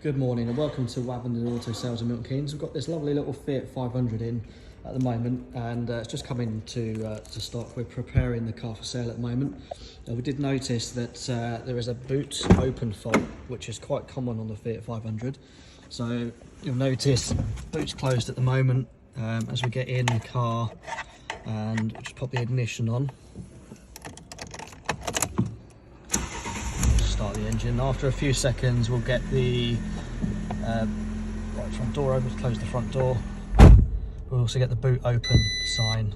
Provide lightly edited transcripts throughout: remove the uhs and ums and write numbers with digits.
Good morning and welcome to Wavendon Auto Sales in Milton Keynes. We've got this lovely little Fiat 500 in at the moment, and it's just coming to stock. We're preparing the car for sale at the moment. We did notice that there is a boot open fault, which is quite common on the Fiat 500. So you'll notice boot's closed at the moment. As we get in the car, and we'll just pop the ignition on. Start the engine. After a few seconds we'll get the right front door open, close the front door. We'll also get the boot open sign.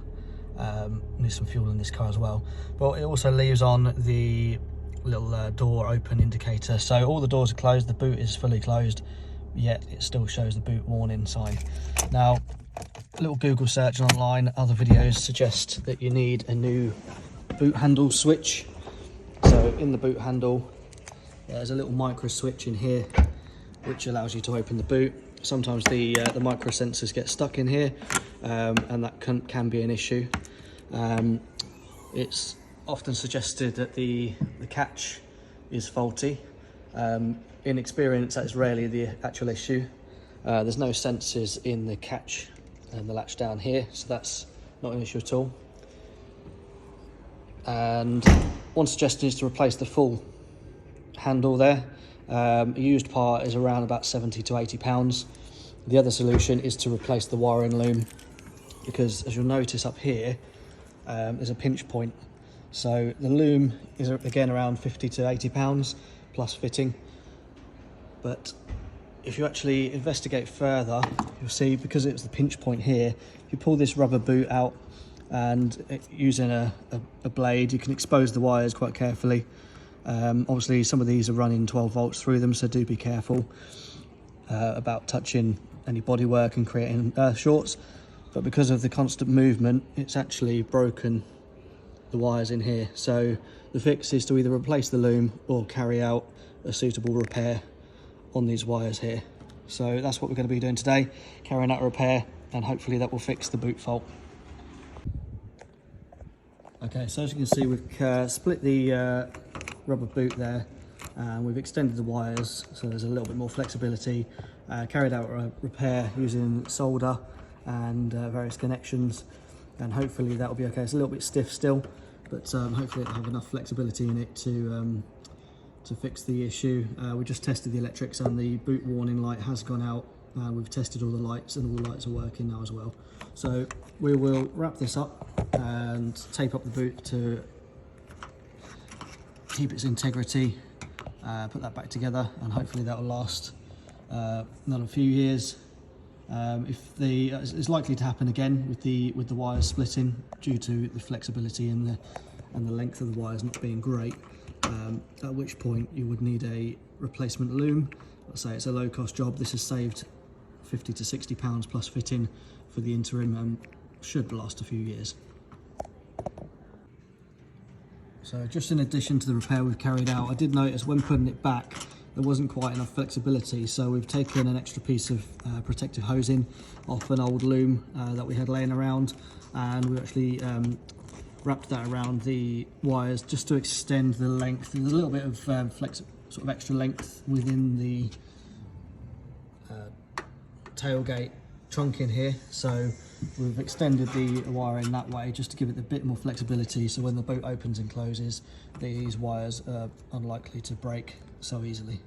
Need some fuel in this car as well, but it also leaves on the little door open indicator, so all the doors are closed, the boot is fully closed, yet it still shows the boot warning sign. Now, a little Google search online, other videos suggest that you need a new boot handle switch. So in the boot handle there's a little micro switch in here which allows you to open the boot. Sometimes the micro sensors get stuck in here, and that can be an issue. It's often suggested that the catch is faulty. In experience, that is rarely the actual issue. There's no sensors in the catch and the latch down here, so that's not an issue at all. And one suggestion is to replace the full handle there. A used part is around about 70 to 80 pounds. The other solution is to replace the wiring loom, because as you'll notice up here, there's a pinch point. So the loom is again around 50 to 80 pounds plus fitting. But if you actually investigate further, you'll see, because it's the pinch point here, if you pull this rubber boot out and using a blade, you can expose the wires quite carefully. Obviously some of these are running 12 volts through them, so do be careful about touching any bodywork and creating earth shorts. But because of the constant movement, it's actually broken the wires in here. So the fix is to either replace the loom or carry out a suitable repair on these wires here. So that's what we're going to be doing today, carrying out a repair, and hopefully that will fix the boot fault. Okay, so as you can see, we've split the rubber boot there, and we've extended the wires so there's a little bit more flexibility. Carried out a repair using solder and various connections, and hopefully that will be okay. It's a little bit stiff still, but hopefully it'll have enough flexibility in it to fix the issue. We just tested the electrics and the boot warning light has gone out. We've tested all the lights and all the lights are working now as well. So we will wrap this up and tape up the boot to keep its integrity, put that back together, and hopefully that will last another few years. It's likely to happen again with the wires splitting due to the flexibility and the length of the wires not being great, at which point you would need a replacement loom. Let's say it's a low-cost job. This has saved 50 to 60 pounds plus fitting for the interim, and should last a few years. So just in addition to the repair we've carried out, I did notice when putting it back there wasn't quite enough flexibility, so we've taken an extra piece of protective hosing off an old loom that we had laying around, and we actually wrapped that around the wires just to extend the length. There's a little bit of sort of extra length within the tailgate trunk in here, so we've extended the wiring that way just to give it a bit more flexibility, so when the boot opens and closes, these wires are unlikely to break so easily.